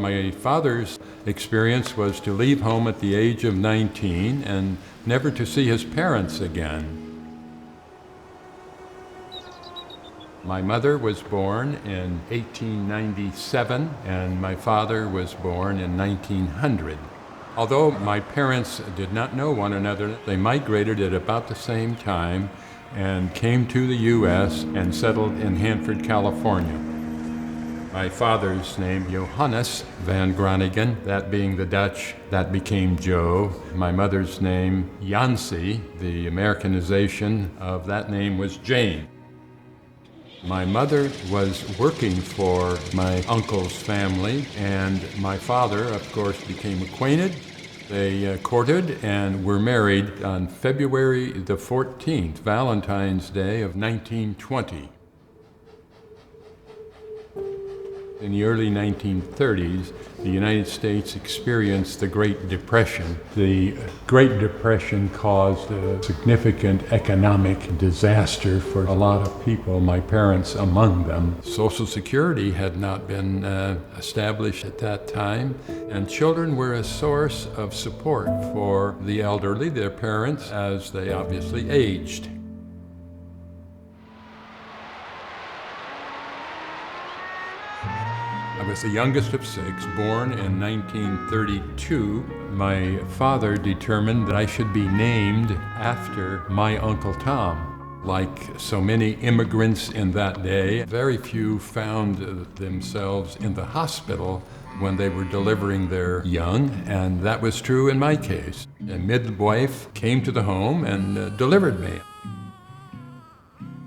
My father's experience was to leave home at the age of 19 and never to see his parents again. My mother was born in 1897 and my father was born in 1900. Although my parents did not know one another, they migrated at about the same time and came to the U.S. and settled in Hanford, California. My father's name, Johannes van Groningen, that being the Dutch, that became Joe. My mother's name, Jansie, the Americanization of that name was Jane. My mother was working for my uncle's family, and my father, of course, became acquainted. They courted and were married on February the 14th, Valentine's Day of 1920. In the early 1930s, the United States experienced the Great Depression. The Great Depression caused a significant economic disaster for a lot of people, my parents among them. Social Security had not been established at that time, and children were a source of support for the elderly, their parents, as they obviously aged. I was the youngest of six, born in 1932. My father determined that I should be named after my Uncle Tom. Like so many immigrants in that day, very few found themselves in the hospital when they were delivering their young, and that was true in my case. A midwife came to the home and delivered me.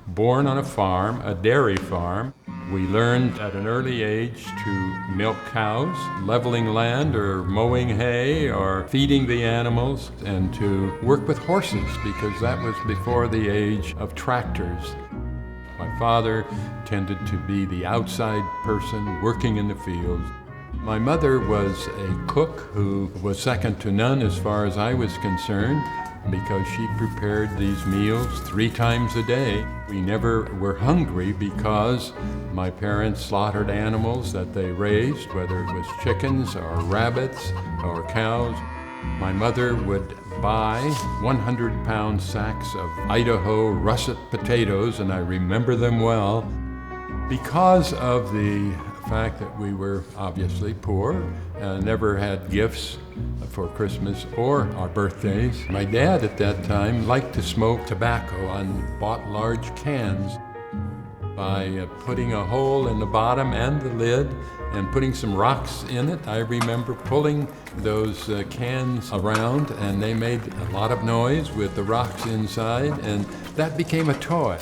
Born on a farm, a dairy farm, we learned at an early age to milk cows, leveling land or mowing hay or feeding the animals, and to work with horses because that was before the age of tractors. My father tended to be the outside person working in the fields. My mother was a cook who was second to none as far as I was concerned, because she prepared these meals 3 times a day. We never were hungry because my parents slaughtered animals that they raised, whether it was chickens or rabbits or cows. My mother would buy 100-pound sacks of Idaho russet potatoes, and I remember them well, because of the fact that we were obviously poor and never had gifts for Christmas or our birthdays. My dad at that time liked to smoke tobacco and bought large cans. By putting a hole in the bottom and the lid and putting some rocks in it, I remember pulling those cans around, and they made a lot of noise with the rocks inside, and that became a toy.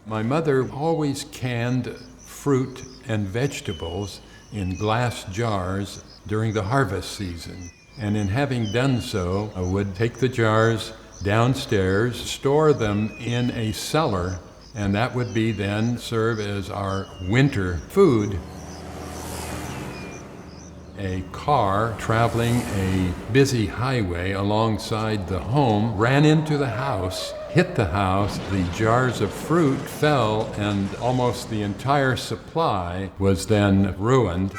My mother always canned fruit and vegetables in glass jars during the harvest season. And in having done so, I would take the jars downstairs, store them in a cellar, and that would be then serve as our winter food. A car traveling a busy highway alongside the home ran into the house, hit the house, the jars of fruit fell, and almost the entire supply was then ruined.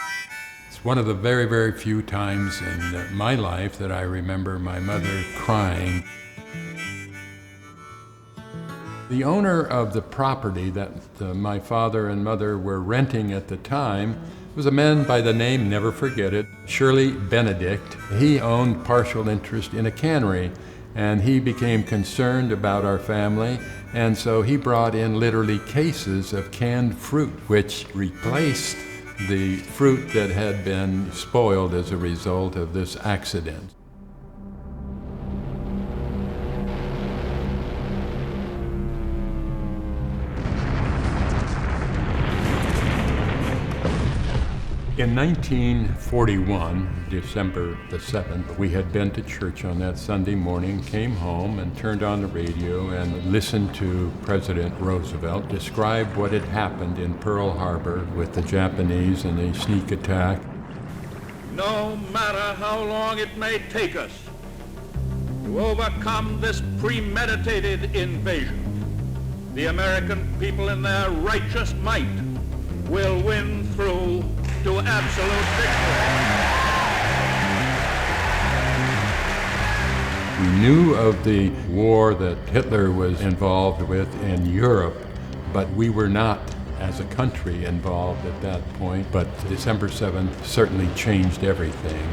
It's one of the very, very few times in my life that I remember my mother crying. The owner of the property that my father and mother were renting at the time was a man by the name, never forget it, Shirley Benedict. He owned partial interest in a cannery, and he became concerned about our family, and so he brought in literally cases of canned fruit, which replaced the fruit that had been spoiled as a result of this accident. In 1941, December the 7th, we had been to church on that Sunday morning, came home and turned on the radio and listened to President Roosevelt describe what had happened in Pearl Harbor with the Japanese and the sneak attack. No matter how long it may take us to overcome this premeditated invasion, the American people in their righteous might will win through to absolute victory. We knew of the war that Hitler was involved with in Europe, but we were not, as a country, involved at that point. But December 7th certainly changed everything.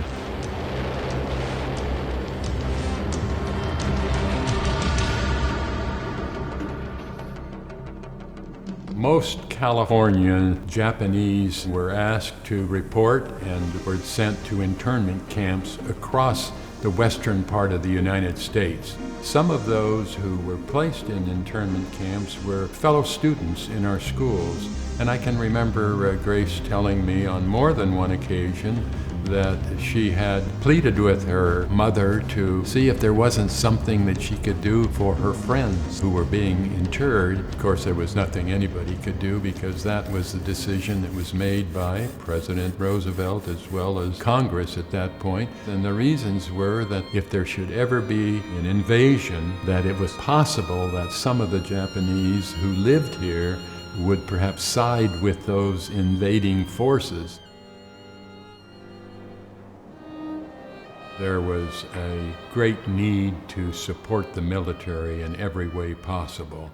Most Californian Japanese were asked to report and were sent to internment camps across the western part of the United States. Some of those who were placed in internment camps were fellow students in our schools, and I can remember Grace telling me on more than one occasion that she had pleaded with her mother to see if there wasn't something that she could do for her friends who were being interred. Of course, there was nothing anybody could do because that was the decision that was made by President Roosevelt as well as Congress at that point. And the reasons were that if there should ever be an invasion, that it was possible that some of the Japanese who lived here would perhaps side with those invading forces. There was a great need to support the military in every way possible.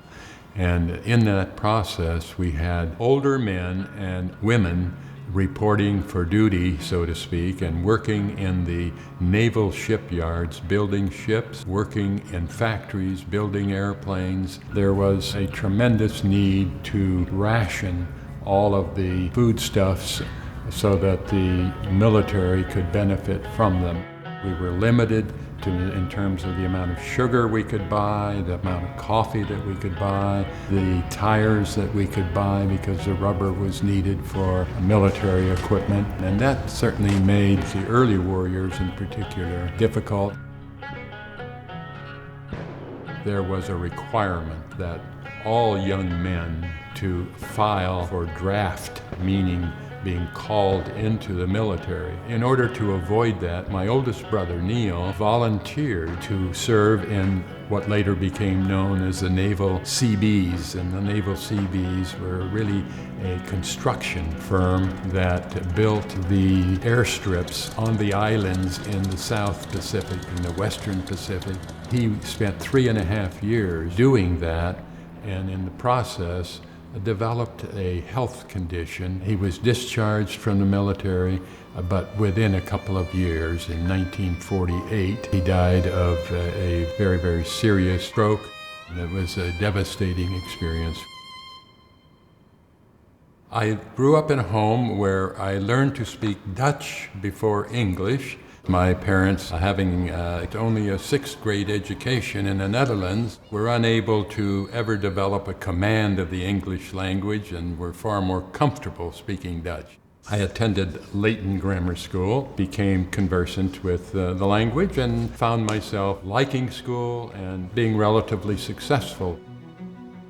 And in that process, we had older men and women reporting for duty, so to speak, and working in the naval shipyards, building ships, working in factories, building airplanes. There was a tremendous need to ration all of the foodstuffs so that the military could benefit from them. We were limited in terms of the amount of sugar we could buy, the amount of coffee that we could buy, the tires that we could buy because the rubber was needed for military equipment. And that certainly made the early warriors in particular difficult. There was a requirement that all young men to file for draft, meaning being called into the military. In order to avoid that, my oldest brother, Neil, volunteered to serve in what later became known as the Naval Seabees. And the Naval Seabees were really a construction firm that built the airstrips on the islands in the South Pacific and the Western Pacific. He spent 3.5 years doing that, and in the process, developed a health condition. He was discharged from the military, but within a couple of years, in 1948, he died of a very, very serious stroke. It was a devastating experience. I grew up in a home where I learned to speak Dutch before English. My parents, having only a 6th grade education in the Netherlands, were unable to ever develop a command of the English language and were far more comfortable speaking Dutch. I attended Leighton Grammar School, became conversant with the language, and found myself liking school and being relatively successful.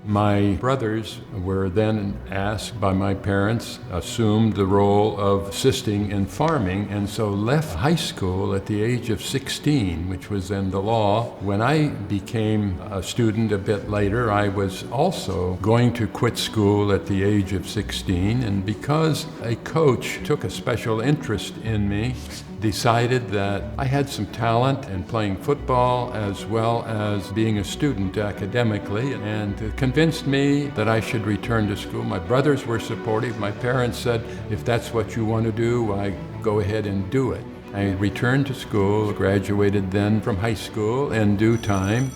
My brothers were then asked by my parents, assumed the role of assisting in farming, and so left high school at the age of 16, which was then the law. When I became a student a bit later, I was also going to quit school at the age of 16, and because a coach took a special interest in me, decided that I had some talent in playing football as well as being a student academically, and convinced me that I should return to school. My brothers were supportive. My parents said, if that's what you want to do, why go ahead and do it. I returned to school, graduated then from high school in due time.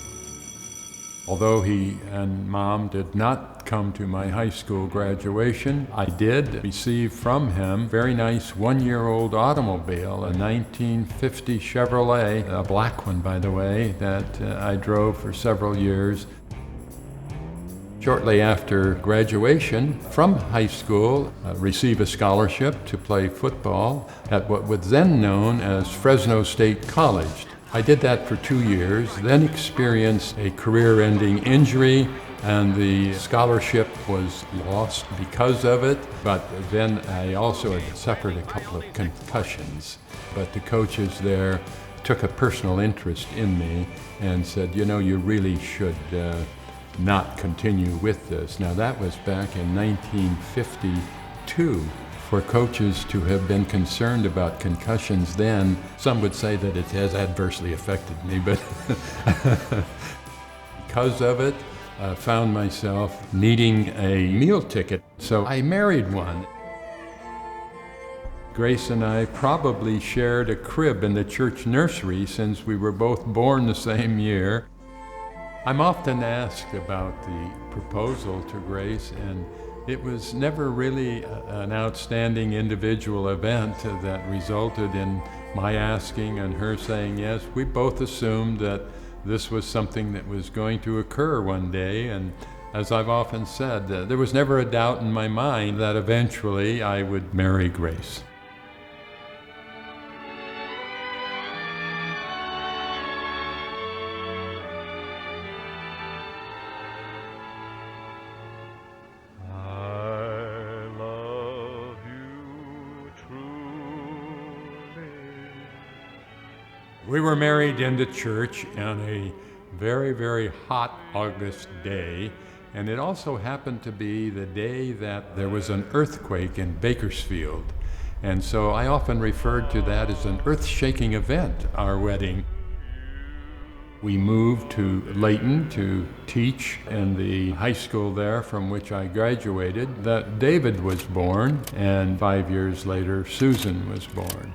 Although he and Mom did not come to my high school graduation, I did receive from him a very nice 1-year-old automobile, a 1950 Chevrolet, a black one by the way, that I drove for several years. Shortly after graduation from high school, received a scholarship to play football at what was then known as Fresno State College. I did that for 2 years, then experienced a career-ending injury, and the scholarship was lost because of it. But then I also had suffered a couple of concussions. But the coaches there took a personal interest in me and said, you know, you really should not continue with this. Now that was back in 1952. for coaches to have been concerned about concussions then. Some would say that it has adversely affected me, but because of it, I found myself needing a meal ticket, so I married one. Grace and I probably shared a crib in the church nursery since we were both born the same year. I'm often asked about the proposal to Grace, and it was never really an outstanding individual event that resulted in my asking and her saying yes. We both assumed that this was something that was going to occur one day, and as I've often said, there was never a doubt in my mind that eventually I would marry Grace. We were married in the church on a very, very hot August day, and it also happened to be the day that there was an earthquake in Bakersfield. And so I often referred to that as an earth-shaking event, our wedding. We moved to Layton to teach in the high school there from which I graduated. That David was born, and 5 years later, Susan was born.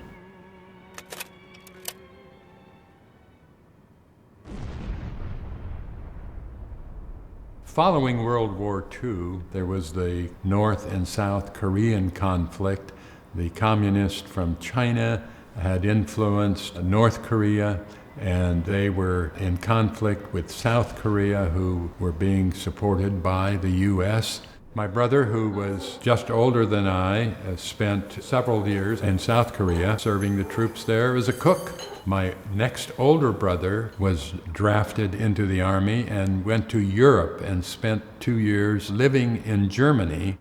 Following World War II, there was the North and South Korean conflict. The communists from China had influenced North Korea, and they were in conflict with South Korea, who were being supported by the U.S. My brother, who was just older than I, spent several years in South Korea serving the troops there as a cook. My next older brother was drafted into the Army and went to Europe and spent 2 years living in Germany.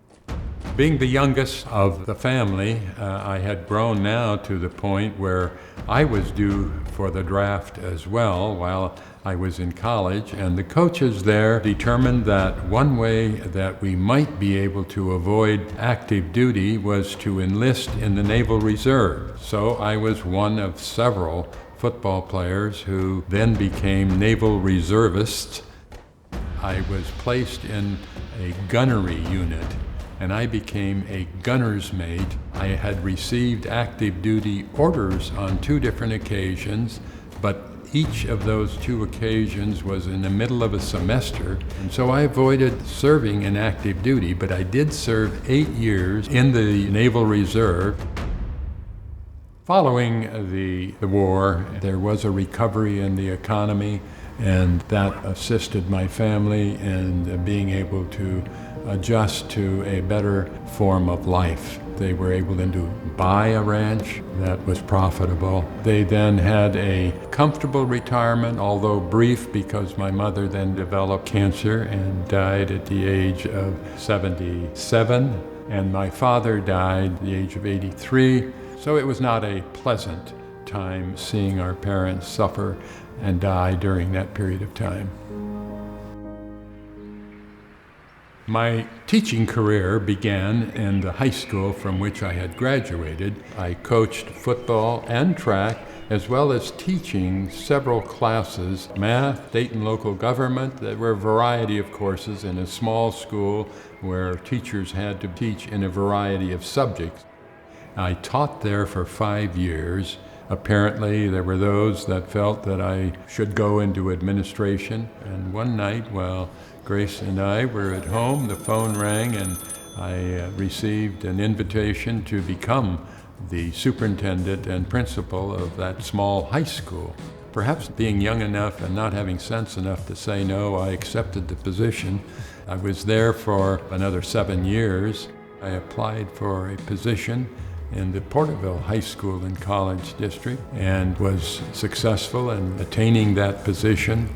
Being the youngest of the family, I had grown now to the point where I was due for the draft as well while I was in college, and the coaches there determined that one way that we might be able to avoid active duty was to enlist in the Naval Reserve. So I was one of several football players who then became Naval Reservists. I was placed in a gunnery unit, and I became a gunner's mate. I had received active duty orders on 2 different occasions, but each of those 2 occasions was in the middle of a semester, and so I avoided serving in active duty, but I did serve 8 years in the Naval Reserve. Following the war, there was a recovery in the economy, and that assisted my family in being able to adjust to a better form of life. They were able then to buy a ranch that was profitable. They then had a comfortable retirement, although brief, because my mother then developed cancer and died at the age of 77, and my father died at the age of 83. So it was not a pleasant time seeing our parents suffer and die during that period of time. My teaching career began in the high school from which I had graduated. I coached football and track, as well as teaching several classes, math, state and local government. There were a variety of courses in a small school where teachers had to teach in a variety of subjects. I taught there for 5 years. Apparently, there were those that felt that I should go into administration. And one night, while Grace and I were at home, the phone rang, and I received an invitation to become the superintendent and principal of that small high school. Perhaps being young enough and not having sense enough to say no, I accepted the position. I was there for another 7 years. I applied for a position in the Porterville High School and College District and was successful in attaining that position.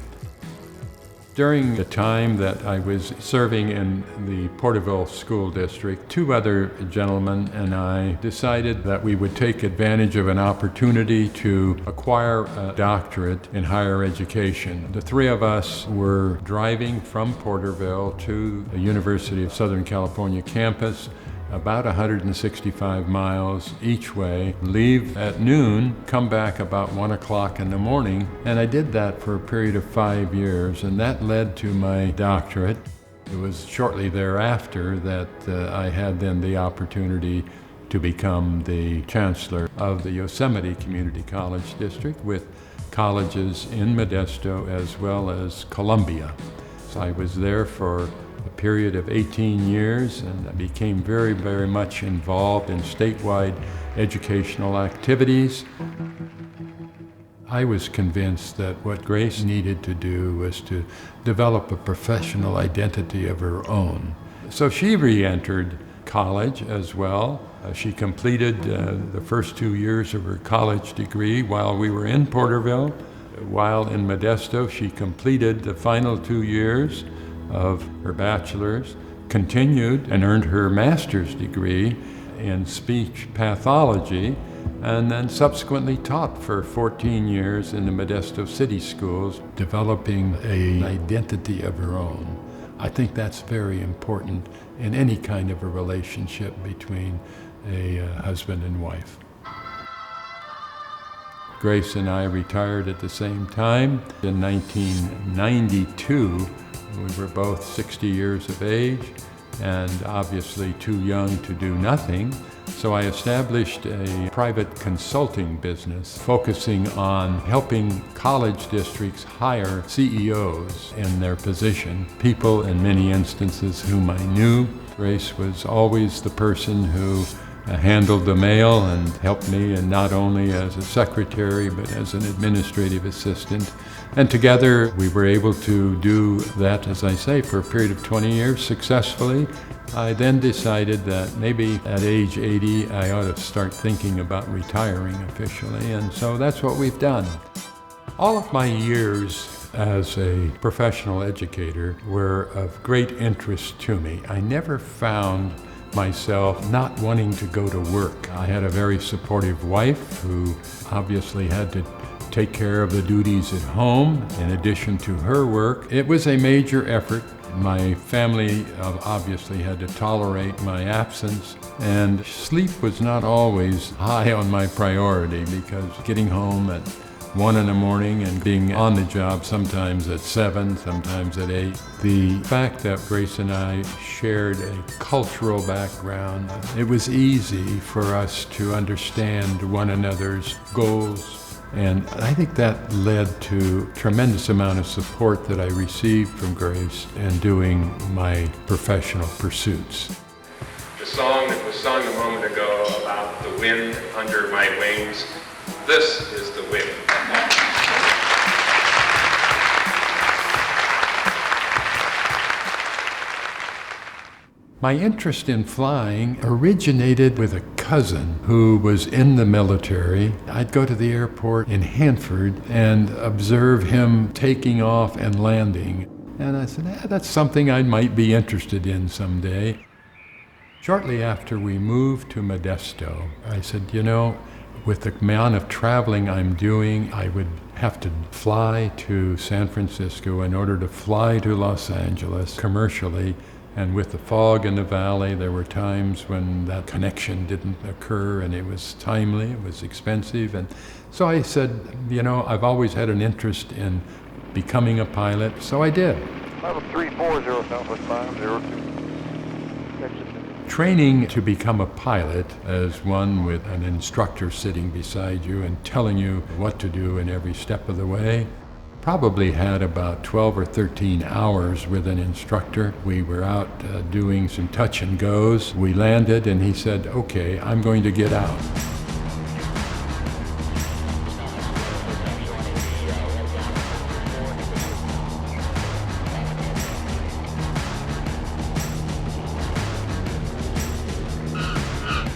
During the time that I was serving in the Porterville School District, 2 other gentlemen and I decided that we would take advantage of an opportunity to acquire a doctorate in higher education. The 3 of us were driving from Porterville to the University of Southern California campus. about 165 miles each way, leave at noon, come back about 1 o'clock in the morning. And I did that for a period of 5 years, and that led to my doctorate. It was shortly thereafter that I had then the opportunity to become the chancellor of the Yosemite Community College District with colleges in Modesto as well as Columbia. So I was there for a period of 18 years, and I became very, very much involved in statewide educational activities. I was convinced that what Grace needed to do was to develop a professional identity of her own. So she re-entered college as well. She completed the first 2 years of her college degree while we were in Porterville. While in Modesto, she completed the final 2 years of her bachelor's, continued and earned her master's degree in speech pathology, and then subsequently taught for 14 years in the Modesto City Schools, developing an identity of her own. I think that's very important in any kind of a relationship between a husband and wife. Grace and I retired at the same time. In 1992, we were both 60 years of age and obviously too young to do nothing. So I established a private consulting business focusing on helping college districts hire CEOs in their position, people in many instances whom I knew. Grace was always the person who handled the mail and helped me, and not only as a secretary but as an administrative assistant. And together we were able to do that, as I say, for a period of 20 years successfully. I then decided that maybe at age 80 I ought to start thinking about retiring officially, and so that's what we've done. All of my years as a professional educator were of great interest to me. I never found myself not wanting to go to work. I had a very supportive wife who obviously had to take care of the duties at home in addition to her work. It was a major effort. My family obviously had to tolerate my absence, and sleep was not always high on my priority because getting home at 1 in the morning and being on the job sometimes at 7, sometimes at 8. The fact that Grace and I shared a cultural background, it was easy for us to understand one another's goals. And I think that led to a tremendous amount of support that I received from Grace in doing my professional pursuits. The song that was sung a moment ago about the wind under my wings, this is the wind. My interest in flying originated with a cousin who was in the military. I'd go to the airport in Hanford and observe him taking off and landing. And I said, that's something I might be interested in someday. Shortly after we moved to Modesto, I said, with the amount of traveling I'm doing, I would have to fly to San Francisco in order to fly to Los Angeles commercially. And with the fog in the valley, there were times when that connection didn't occur, and it was timely, it was expensive. And so I said, I've always had an interest in becoming a pilot, so I did. Level 340, Southwest 502. Training to become a pilot as one with an instructor sitting beside you and telling you what to do in every step of the way. Probably had about 12 or 13 hours with an instructor. We were out doing some touch and goes. We landed and he said, okay, I'm going to get out.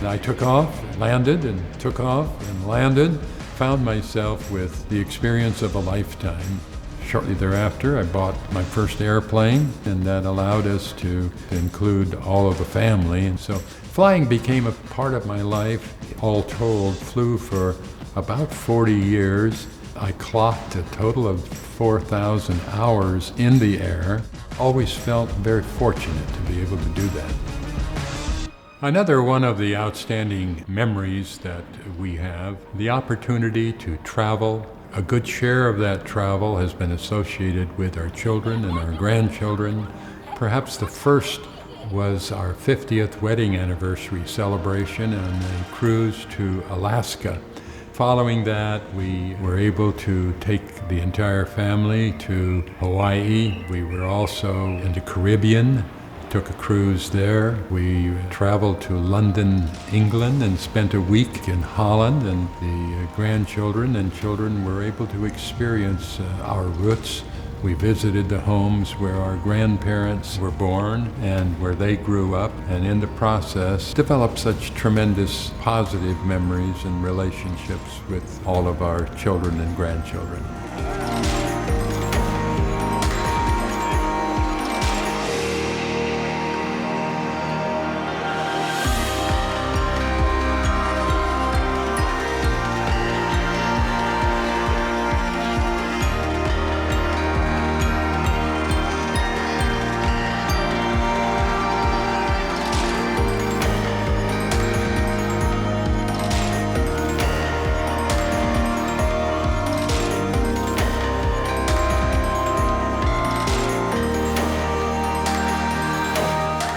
I took off, landed, and took off and landed. Found myself with the experience of a lifetime. Shortly thereafter, I bought my first airplane, and that allowed us to include all of the family. And so flying became a part of my life. All told, flew for about 40 years. I clocked a total of 4,000 hours in the air. Always felt very fortunate to be able to do that. Another one of the outstanding memories that we have, the opportunity to travel. A good share of that travel has been associated with our children and our grandchildren. Perhaps the first was our 50th wedding anniversary celebration on a cruise to Alaska. Following that, we were able to take the entire family to Hawaii. We were also in the Caribbean, took a cruise there. We traveled to London, England, and spent a week in Holland, and the grandchildren and children were able to experience our roots. We visited the homes where our grandparents were born and where they grew up, and in the process developed such tremendous positive memories and relationships with all of our children and grandchildren.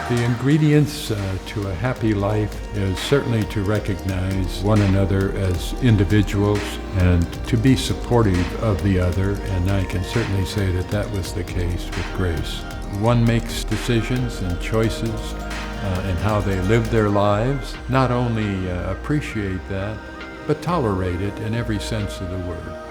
The ingredients to a happy life is certainly to recognize one another as individuals and to be supportive of the other, and I can certainly say that that was the case with Grace. One makes decisions and choices in how they live their lives, not only appreciate that, but tolerate it in every sense of the word.